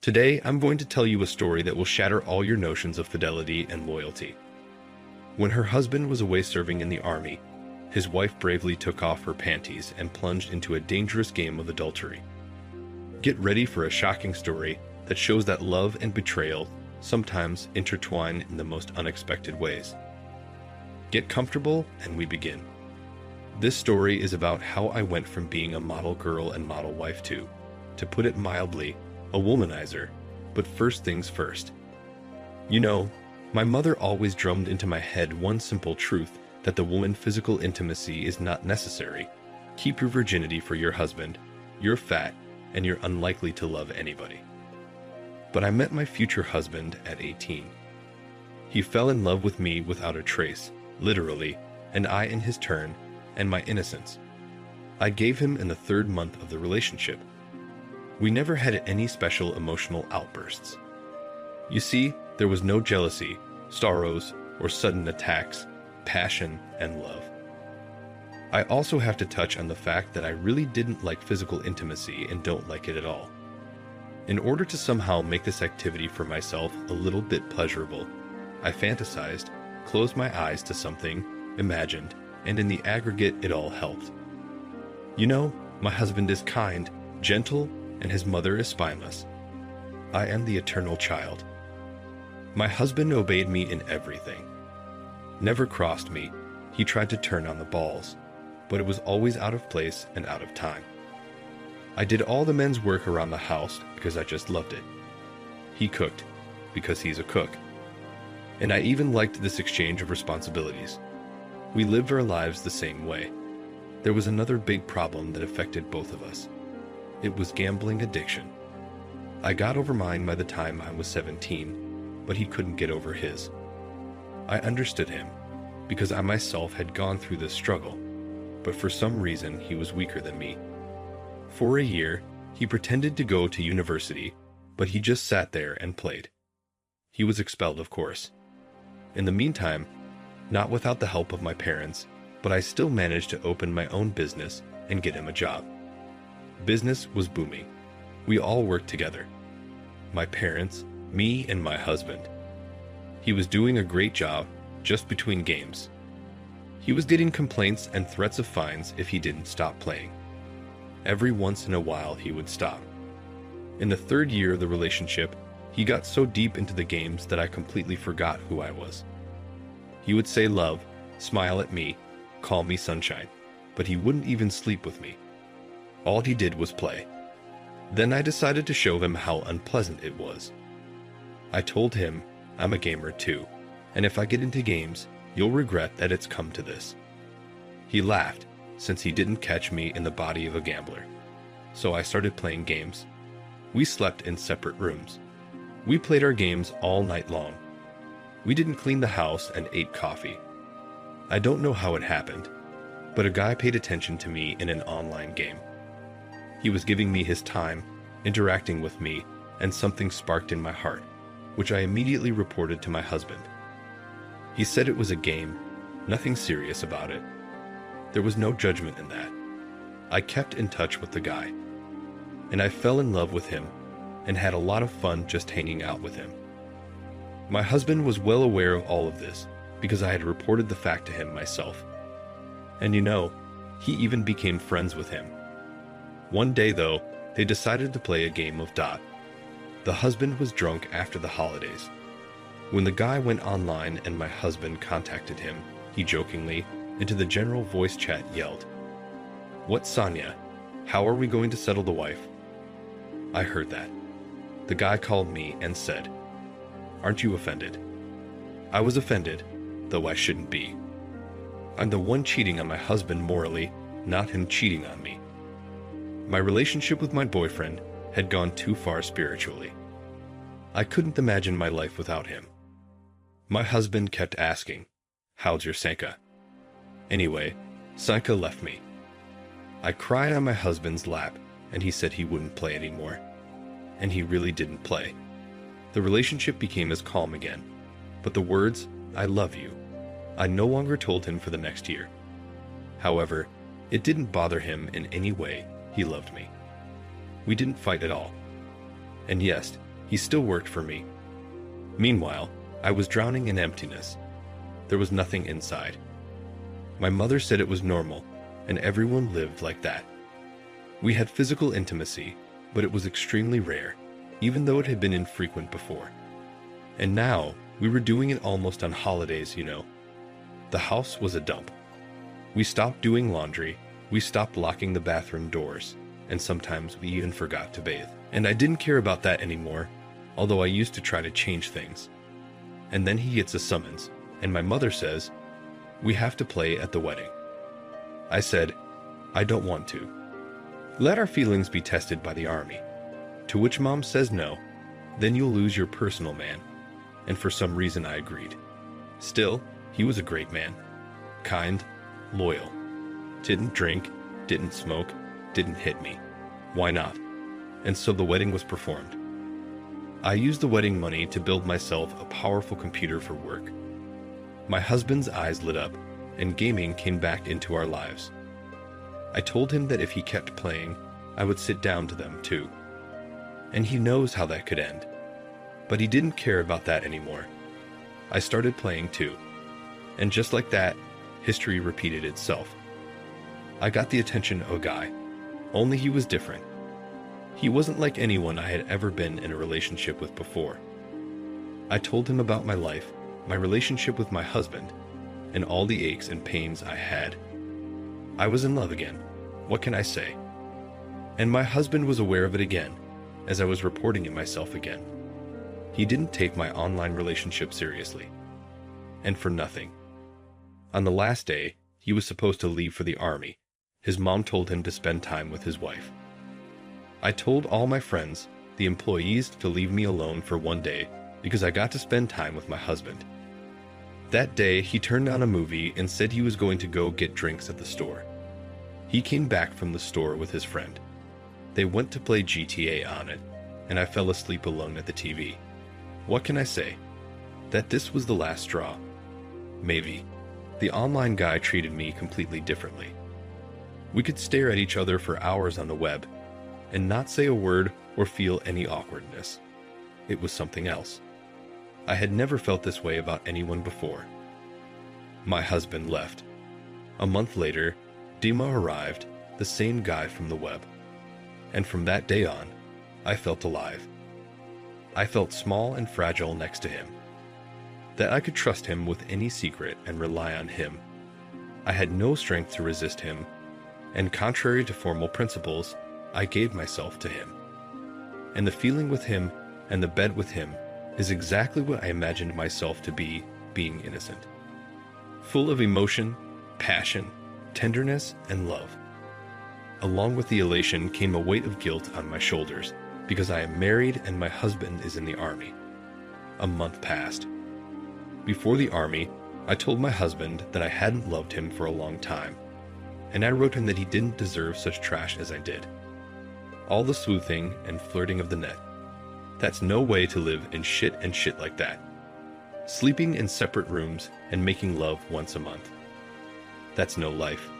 Today, I'm going to tell you a story that will shatter all your notions of fidelity and loyalty. When her husband was away serving in the army, his wife bravely took off her panties and plunged into a dangerous game of adultery. Get ready for a shocking story that shows that love and betrayal sometimes intertwine in the most unexpected ways. Get comfortable and we begin. This story is about how I went from being a model girl and model wife to put it mildly, a womanizer. But first things first. You know, my mother always drummed into my head one simple truth, that the woman physical intimacy is not necessary. Keep your virginity for your husband, you're fat, and you're unlikely to love anybody. But I met my future husband at 18. He fell in love with me without a trace, literally, and I in his turn, and my innocence. I gave him in the 3rd month of the relationship. We never had any special emotional outbursts. You see, there was no jealousy, sorrows, or sudden attacks, passion, and love. I also have to touch on the fact that I really didn't like physical intimacy and don't like it at all. In order to somehow make this activity for myself a little bit pleasurable, I fantasized, closed my eyes to something, imagined, and in the aggregate it all helped. You know, my husband is kind, gentle, and his mother is spineless. I am the eternal child. My husband obeyed me in everything. Never crossed me. He tried to turn on the balls, but it was always out of place and out of time. I did all the men's work around the house because I just loved it. He cooked because he's a cook. And I even liked this exchange of responsibilities. We lived our lives the same way. There was another big problem that affected both of us. It was gambling addiction. I got over mine by the time I was 17, but he couldn't get over his. I understood him, because I myself had gone through this struggle, but for some reason he was weaker than me. For a year, he pretended to go to university, but he just sat there and played. He was expelled, of course. In the meantime, not without the help of my parents, but I still managed to open my own business and get him a job. Business was booming. We all worked together. My parents, me, and my husband. He was doing a great job, just between games. He was getting complaints and threats of fines if he didn't stop playing. Every once in a while he would stop. In the 3rd year of the relationship, he got so deep into the games that I completely forgot who I was. He would say love, smile at me, call me sunshine, but he wouldn't even sleep with me. All he did was play. Then I decided to show him how unpleasant it was. I told him, I'm a gamer too, and if I get into games, you'll regret that it's come to this. He laughed, since he didn't catch me in the body of a gambler. So I started playing games. We slept in separate rooms. We played our games all night long. We didn't clean the house and ate coffee. I don't know how it happened, but a guy paid attention to me in an online game. He was giving me his time, interacting with me, and something sparked in my heart, which I immediately reported to my husband. He said it was a game, nothing serious about it. There was no judgment in that. I kept in touch with the guy, and I fell in love with him and had a lot of fun just hanging out with him. My husband was well aware of all of this because I had reported the fact to him myself. And you know, he even became friends with him. One day though, they decided to play a game of dot. The husband was drunk after the holidays. When the guy went online and my husband contacted him, he jokingly, into the general voice chat yelled, "What, Sonia? How are we going to settle the wife?" I heard that. The guy called me and said, "Aren't you offended?" I was offended, though I shouldn't be. I'm the one cheating on my husband morally, not him cheating on me. My relationship with my boyfriend had gone too far spiritually. I couldn't imagine my life without him. My husband kept asking, "How's your Sanka?" Anyway, Sanka left me. I cried on my husband's lap, and he said he wouldn't play anymore. And he really didn't play. The relationship became as calm again, but the words, "I love you," I no longer told him for the next year. However, it didn't bother him in any way. He loved me. We didn't fight at all. And yes, He still worked for me. Meanwhile, I was drowning in emptiness. There was nothing inside. My mother said it was normal, and everyone lived like that. We had physical intimacy, but it was extremely rare, even though it had been infrequent before. And now, we were doing it almost on holidays, you know. The house was a dump. We stopped doing laundry, we stopped locking the bathroom doors, and sometimes we even forgot to bathe. And I didn't care about that anymore, although I used to try to change things. And then he gets a summons, and my mother says, "We have to play at the wedding." I said, "I don't want to. Let our feelings be tested by the army." To which Mom says no, then you'll lose your personal man. And for some reason I agreed. Still, he was a great man. Kind, loyal. Didn't drink, didn't smoke, didn't hit me. Why not? And so the wedding was performed. I used the wedding money to build myself a powerful computer for work. My husband's eyes lit up, and gaming came back into our lives. I told him that if he kept playing, I would sit down to them too. And he knows how that could end. But he didn't care about that anymore. I started playing too. And just like that, history repeated itself. I got the attention of a guy, only he was different. He wasn't like anyone I had ever been in a relationship with before. I told him about my life, my relationship with my husband, and all the aches and pains I had. I was in love again. What can I say? And my husband was aware of it again, as I was reporting it myself again. He didn't take my online relationship seriously. And for nothing. On the last day, he was supposed to leave for the army. His mom told him to spend time with his wife. I told all my friends, the employees, to leave me alone for one day because I got to spend time with my husband. That day, he turned on a movie and said he was going to go get drinks at the store. He came back from the store with his friend. They went to play GTA on it, and I fell asleep alone at the TV. What can I say? That this was the last straw. Maybe. The online guy treated me completely differently. We could stare at each other for hours on the web, and not say a word or feel any awkwardness. It was something else. I had never felt this way about anyone before. My husband left. A month later, Dima arrived, the same guy from the web. And from that day on, I felt alive. I felt small and fragile next to him. That I could trust him with any secret and rely on him. I had no strength to resist him, and contrary to formal principles, I gave myself to him. And the feeling with him and the bed with him is exactly what I imagined myself to be, being innocent. Full of emotion, passion, tenderness, and love. Along with the elation came a weight of guilt on my shoulders, because I am married and my husband is in the army. A month passed. Before the army, I told my husband that I hadn't loved him for a long time, and I wrote him that he didn't deserve such trash as I did. All the sleuthing and flirting of the net. That's no way to live in shit like that. Sleeping in separate rooms and making love once a month. That's no life.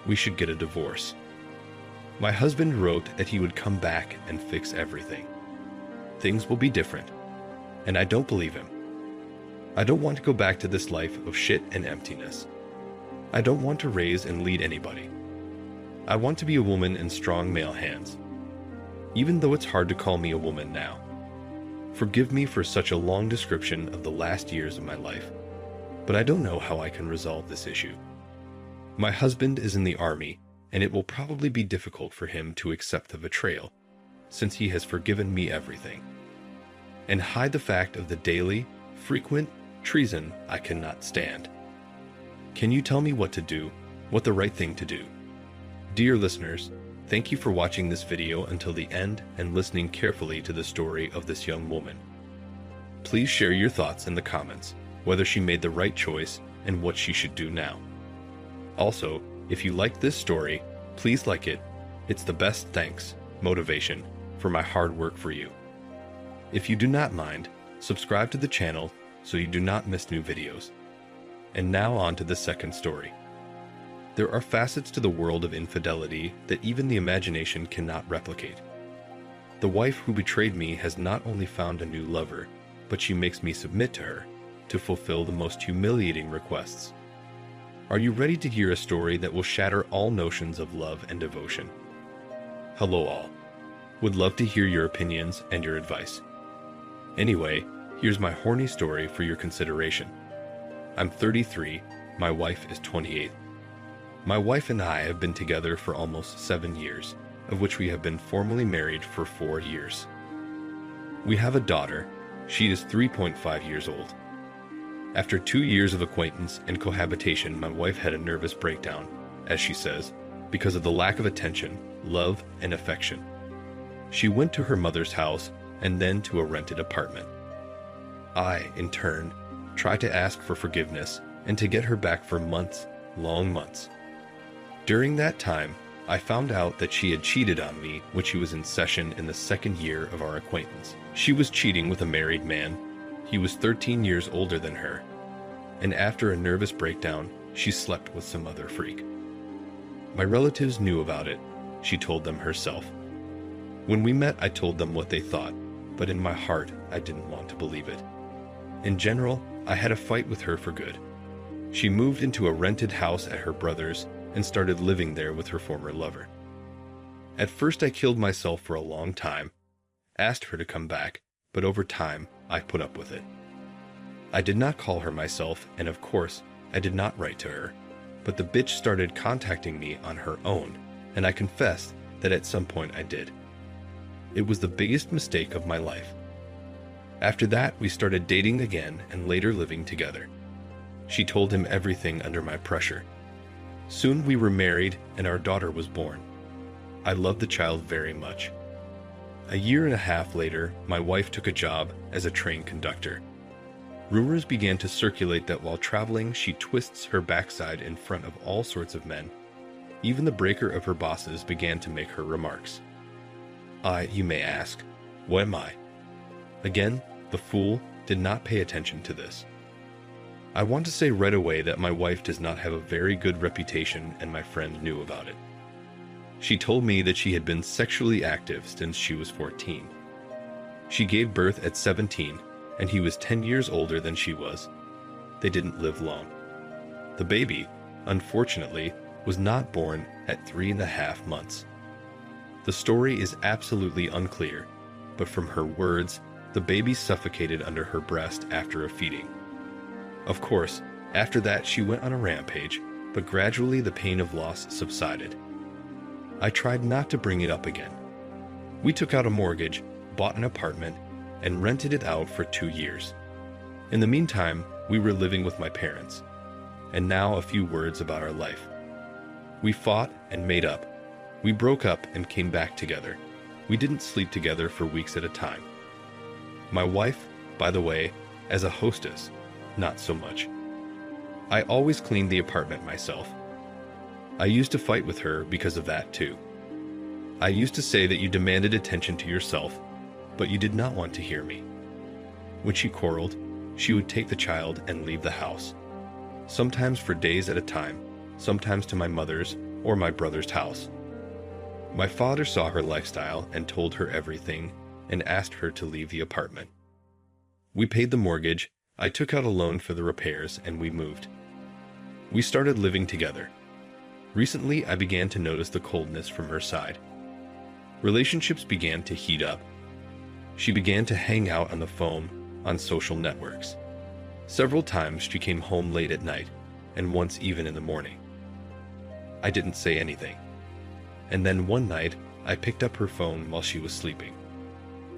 We should get a divorce. My husband wrote that he would come back and fix everything. Things will be different, and I don't believe him. I don't want to go back to this life of shit and emptiness. I don't want to raise and lead anybody. I want to be a woman in strong male hands. Even though it's hard to call me a woman now. Forgive me for such a long description of the last years of my life, but I don't know how I can resolve this issue. My husband is in the army, and it will probably be difficult for him to accept the betrayal, since he has forgiven me everything. And hide the fact of the daily, frequent treason I cannot stand. Can you tell me what to do, what the right thing to do? Dear listeners, thank you for watching this video until the end and listening carefully to the story of this young woman. Please share your thoughts in the comments, whether she made the right choice and what she should do now. Also, if you like this story, please like it. It's the best thanks, motivation, for my hard work for you. If you do not mind, subscribe to the channel so you do not miss new videos. And now on to the second story. There are facets to the world of infidelity that even the imagination cannot replicate. The wife who betrayed me has not only found a new lover, but she makes me submit to her to fulfill the most humiliating requests. Are you ready to hear a story that will shatter all notions of love and devotion? Hello all. Would love to hear your opinions and your advice. Anyway, here's my horny story for your consideration. I'm 33, my wife is 28. My wife and I have been together for almost 7 years, of which we have been formally married for 4 years. We have a daughter. She is 3.5 years old. After 2 years of acquaintance and cohabitation, my wife had a nervous breakdown, as she says, because of the lack of attention, love, and affection. She went to her mother's house and then to a rented apartment. I, in turn, tried to ask for forgiveness and to get her back for months, long months. During that time, I found out that she had cheated on me when she was in session in the 2nd year of our acquaintance. She was cheating with a married man. He was 13 years older than her, and after a nervous breakdown, she slept with some other freak. My relatives knew about it. She told them herself. When we met, I told them what they thought, but in my heart, I didn't want to believe it. In general, I had a fight with her for good. She moved into a rented house at her brother's and started living there with her former lover. At first, I killed myself for a long time, asked her to come back, but over time, I put up with it. I did not call her myself, and of course, I did not write to her, but the bitch started contacting me on her own, and I confessed that at some point I did. It was the biggest mistake of my life. After that, we started dating again and later living together. She told him everything under my pressure. Soon we were married and our daughter was born. I loved the child very much. A year and a half later, my wife took a job as a train conductor. Rumors began to circulate that while traveling, she twists her backside in front of all sorts of men. Even the breaker of her bosses began to make her remarks. You may ask, what am I? Again, the fool did not pay attention to this. I want to say right away that my wife does not have a very good reputation, and my friend knew about it. She told me that she had been sexually active since she was 14. She gave birth at 17, and he was 10 years older than she was. They didn't live long. The baby, unfortunately, was not born at 3.5 months. The story is absolutely unclear, but from her words, the baby suffocated under her breast after a feeding. Of course, after that she went on a rampage, but gradually the pain of loss subsided. I tried not to bring it up again. We took out a mortgage, bought an apartment, and rented it out for 2 years. In the meantime, we were living with my parents. And now a few words about our life. We fought and made up. We broke up and came back together. We didn't sleep together for weeks at a time. My wife, by the way, as a hostess, not so much. I always cleaned the apartment myself. I used to fight with her because of that too. I used to say that you demanded attention to yourself, but you did not want to hear me. When she quarreled, she would take the child and leave the house. Sometimes for days at a time, sometimes to my mother's or my brother's house. My father saw her lifestyle and told her everything and asked her to leave the apartment. We paid the mortgage, I took out a loan for the repairs, and we moved. We started living together. Recently, I began to notice the coldness from her side. Relationships began to heat up. She began to hang out on the phone on social networks. Several times she came home late at night, and once even in the morning. I didn't say anything. And then one night, I picked up her phone while she was sleeping.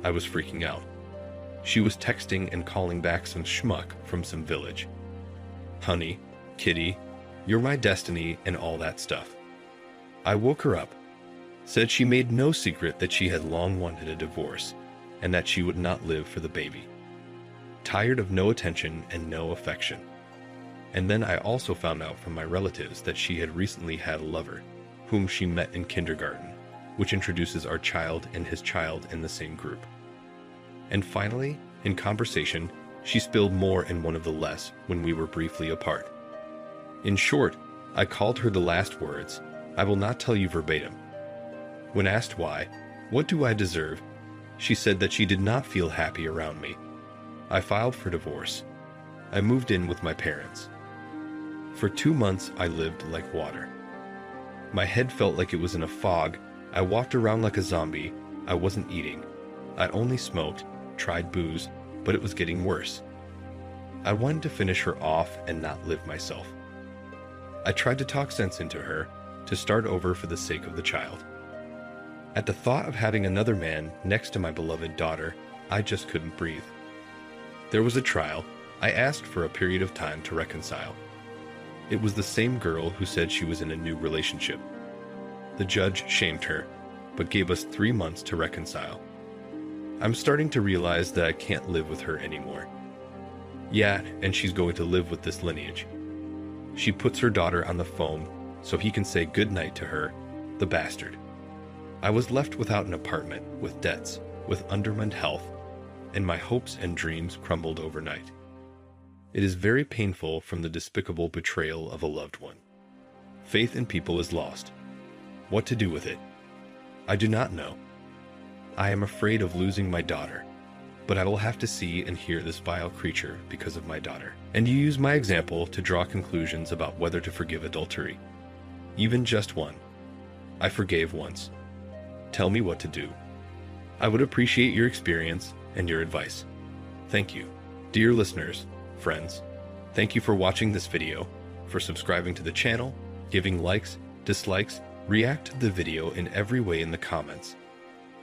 I was freaking out. She was texting and calling back some schmuck from some village. Honey, kitty, you're my destiny, and all that stuff. I woke her up, said she made no secret that she had long wanted a divorce, and that she would not live for the baby. Tired of no attention and no affection. And then I also found out from my relatives that she had recently had a lover, whom she met in kindergarten, which introduces our child and his child in the same group. And finally, in conversation, she spilled more in one of the less when we were briefly apart. In short, I called her the last words, I will not tell you verbatim. When asked why, what do I deserve, She said that she did not feel happy around me. I filed for divorce. I moved in with my parents. For 2 months, I lived like water. My head felt like it was in a fog. I walked around like a zombie. I wasn't eating. I only smoked, tried booze, but it was getting worse. I wanted to finish her off and not live myself. I tried to talk sense into her, to start over for the sake of the child. At the thought of having another man next to my beloved daughter, I just couldn't breathe. There was a trial. I asked for a period of time to reconcile. It was the same girl who said she was in a new relationship. The judge shamed her, but gave us 3 months to reconcile. I'm starting to realize that I can't live with her anymore. Yeah, and she's going to live with this lineage. She puts her daughter on the phone so he can say goodnight to her, the bastard. I was left without an apartment, with debts, with undermined health, and my hopes and dreams crumbled overnight. It is very painful from the despicable betrayal of a loved one. Faith in people is lost. What to do with it? I do not know. I am afraid of losing my daughter, but I will have to see and hear this vile creature because of my daughter. And you use my example to draw conclusions about whether to forgive adultery. Even just one. I forgave once. Tell me what to do. I would appreciate your experience and your advice. Thank you. Dear listeners, friends, thank you for watching this video, for subscribing to the channel, giving likes, dislikes, react to the video in every way in the comments.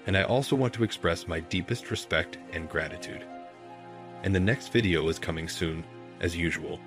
And I also want to express my deepest respect and gratitude. And the next video is coming soon, as usual.